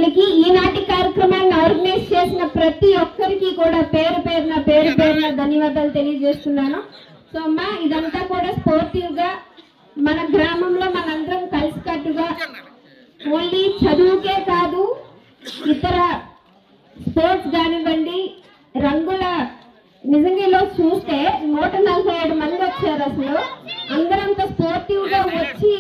సభ్యులకి ఈనాటి కార్యక్రమాన్ని ఆర్గనైజ్ చేసిన ప్రతి ఒక్కరికి కూడా పేరు పేరున ధన్యవాదాలు తెలియజేస్తున్నాను. సో అమ్మా, ఇదంతా కూడా స్పోర్టివ్ గా మన గ్రామంలో మనందరం కలిసికట్టుగా ఓన్లీ చదువుకే కాదు, ఇతర స్పోర్ట్స్ కానివ్వండి, రంగుల నిజంగా ఇలా చూస్తే 147 మంది వచ్చారు. అసలు అందరంతా స్పోర్టివ్ గా వచ్చి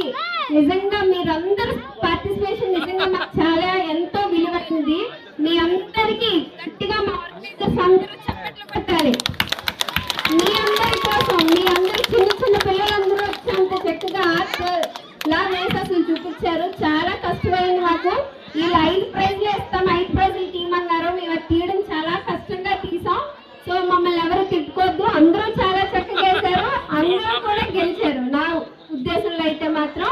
నిజంగా మీరందరూ పార్టిసిపేషన్ నిజంగా మాకు చాలా ఎంతో విలువైంది. మీ అందరికీ గట్టిగా మా ఆర్గనైజర్స్ అందరూ చప్పట్లు కొట్టాలి. మీ అందరి కోసం, మీ అందరి చిన్న పిల్లలందరూ వచ్చి అంత చక్కగా ఆర్ట్ లా వేసి అసలు చూపించారు. చాలా కష్టమైంది మాకు. వీళ్ళు 5 ప్రైజ్లు ఇస్తాం, 5 ప్రైజ్లు టీం అన్నారు. మేము తీయడం చాలా కష్టంగా తీసాం. సో మమ్మల్ని ఎవరు తిట్టుకోవద్దు, అందరూ చాలా చక్కగా వేశారు, అందరూ కూడా గెలిచారు. నా ఉద్దేశంలో అయితే మాత్రం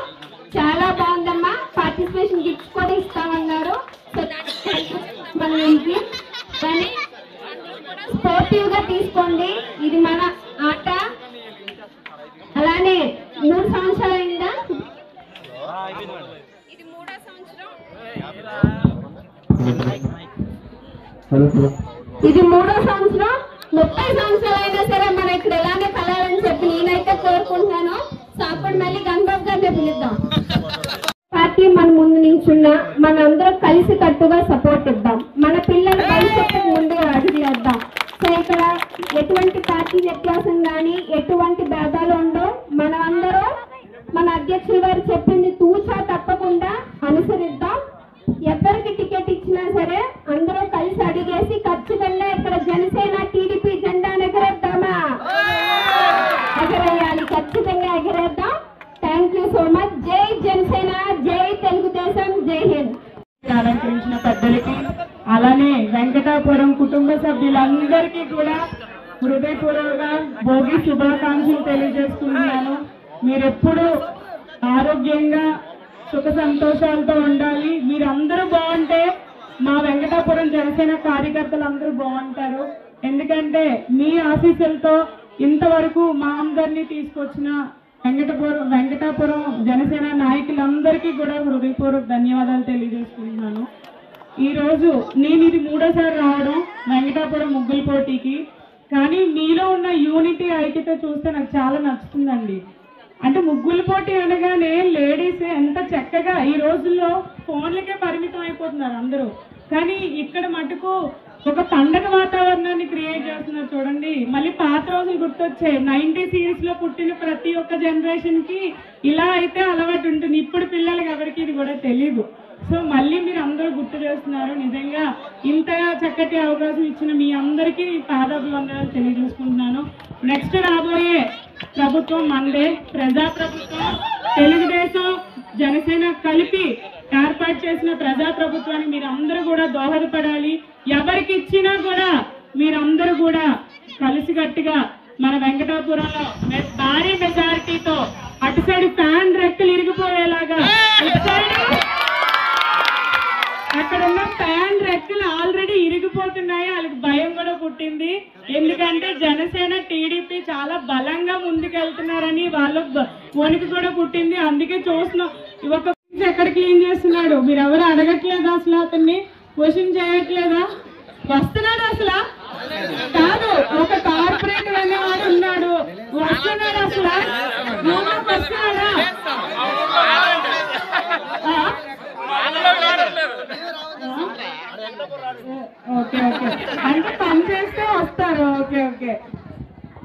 చాలా బాగుందమ్మా. పార్టిసిపేషన్ గిఫ్ట్స్ కూడా ఇస్తామన్నారు. సో మనం కానీ స్పోర్టివ్ గా తీసుకోండి. ఇది మన ఆట. అలానే 3 సంవత్సరాలు అయిందా? ఇది 3వ సంవత్సరం. ఇది 3వ సంవత్సరం. 30 సంవత్సరాలు అయినా సరే మనం ఇక్కడ ఎలానే కలాలని చెప్పి నేనైతే కోరుకుంటున్నాను. సో అప్పుడు మళ్ళీ గణబాబు గారిని పిలుద్దాం. పార్టీ మన ముందు నించున్నా మనందరం కలిసి కట్టుగా సపోర్ట్ ఇద్దాం. మన పిల్లల భవిష్యత్తుకు ముందుగా అడుగులేద్దాం. సో ఇక్కడ ఎటువంటి పార్టీ వ్యత్యాసం కానీ ఎటువంటి భేదాలు ఉండవు. మనమందరూ మన అధ్యక్షుల వారు చెప్పింది తూచా తప్పకుండా అనుసరిద్దాం. ఎవరికి టికెట్ ఇచ్చినా సరే అందరూ కలిసి అడిగేసి ఖచ్చితంగా ఇక్కడ జనసేన టీడీపీ జెండాను ఎగరేద్దామా? ఎగరేయాలి, ఖచ్చితంగా ఎగరేద్దాం. Thank you so much. జై జనసేన, జై తెలుగుదేశం, జై హింద్. అలంకరించిన పెద్దలకి, అలానే వెంకటాపురం కుటుంబ సభ్యులందరికీ కూడా హృదయపూర్వక భోగి శుభాకాంక్షలు తెలియజేస్తున్నాను. మీరెప్పుడు ఆరోగ్యంగా సుఖ సంతోషాలతో ఉండాలి. మీరందరూ బాగుంటే మా వెంకటాపురం జనసేన కార్యకర్తలు అందరూ బాగుంటారు. ఎందుకంటే మీ ఆశీస్సులతో ఇంతవరకు మా అందరినీ తీసుకొచ్చిన వెంకటాపురం జనసేన నాయకులందరికీ కూడా హృదయపూర్వక ధన్యవాదాలు తెలియజేసుకుంటున్నాను. ఈరోజు నేను ఇది 3వసారి రావడం వెంకటాపురం ముగ్గుల పోటీకి. కానీ మీలో ఉన్న యూనిటీ ఐక్యత చూస్తే నాకు చాలా నచ్చుతుందండి. అంటే ముగ్గుల పోటీ అనగానే లేడీస్ ఎంత చక్కగా ఈ రోజుల్లో ఫోన్లకే పరిమితం అయిపోతున్నారు అందరూ. కానీ ఇక్కడ మటుకు ఒక పండగ వాతావరణాన్ని క్రియేట్ చేస్తున్నారు చూడండి. మళ్ళీ పాత రోజులు గుర్తొచ్చాయి. 90 సిరీస్ లో పుట్టిన ప్రతి ఒక్క జనరేషన్ కి ఇలా అయితే అలవాటు ఉంటుంది. ఇప్పుడు పిల్లలకి ఎవరికి ఇది కూడా తెలియదు. సో మళ్ళీ మీరు అందరూ గుర్తు చేస్తున్నారు. నిజంగా ఇంతగా చక్కటి అవకాశం ఇచ్చిన మీ అందరికీ పాదాభివందనాలు తెలియజేసుకుంటున్నాను. నెక్స్ట్ రాబోయే ప్రభుత్వం మందే, ప్రజాప్రభుత్వం, తెలుగుదేశం జనసేన కలిపి ఏర్పాటు చేసిన ప్రజాప్రభుత్వానికి మీరు అందరూ కూడా దోహదపడాలి. ఎవరికి ఇచ్చినా కూడా మీరందరూ కూడా కలిసికట్టుగా మన వెంకటాపురంలో భారీ మెజారిటీతో అటు సైడ్ ఫ్యాన్ రెక్కలు ఇరిగిపోయేలాగా, ఇటు సైడ్ అక్కడ ఉన్న ఫ్యాన్ రెక్కలు ఆల్రెడీ ఇరిగిపోతున్నాయి. వాళ్ళకి భయం కూడా పుట్టింది. ఎందుకంటే జనసేన టీడీపీ చాలా బలంగా ముందుకెళ్తున్నారని వాళ్ళకు వణుకు కూడా పుట్టింది. అందుకే చూస్తున్నాం. ఒక ఎక్కడ క్లీన్ చేస్తున్నాడు, మీరు ఎవరు అడగట్లేదా? అసలు అతన్ని క్వశ్చన్ చేయట్లేదా? వస్తున్నాడు అసలు కాదు, ఒక కార్పొరేటర్ అనేవాడు ఉన్నాడు, వస్తున్నాడు అసలు వస్తున్నాడా? ఓకే ఓకే, అంటే పని చేస్తే వస్తారు. Okay okay.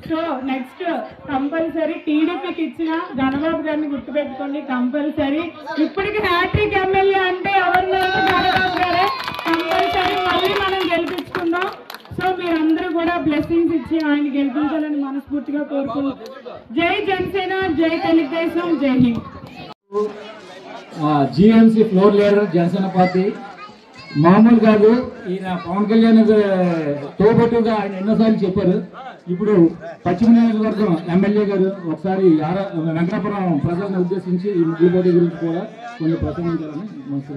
So next compulsory టీడీపీకి ఇచ్చిన గణబాబు గారిని గుర్తుపెట్టుకోండి. కంపల్సరీ ఇప్పటికి హ్యాట్రిక్ ఎమ్మెల్యే అంటే ఎవరినైనా గణబాబు గారే. కంపల్సరీ మళ్ళీ మనం గెలిపించుకుందాం. సో మీరందరూ కూడా బ్లెస్సింగ్స్ ఇచ్చి ఆయన గెలిపించాలని మనస్ఫూర్తిగా కోరుకుంటున్నాం. జై జనసేన, జై తెలుగుదేశం, జై Hind. GMC floor leader Janasena party మామూలు కాదు. ఈయన పవన్ కళ్యాణ్ తోబట్టుగా ఆయన ఎన్నోసార్లు చెప్పారు. ఇప్పుడు పశ్చిమ నియోజకవర్గం ఎమ్మెల్యే గారు ఒకసారి వెంకటాపురం ప్రజలను ఉద్దేశించి ఈ ముగ్గుల పోటీ గురించి కూడా కొన్ని ప్రసంగించాలని మనసు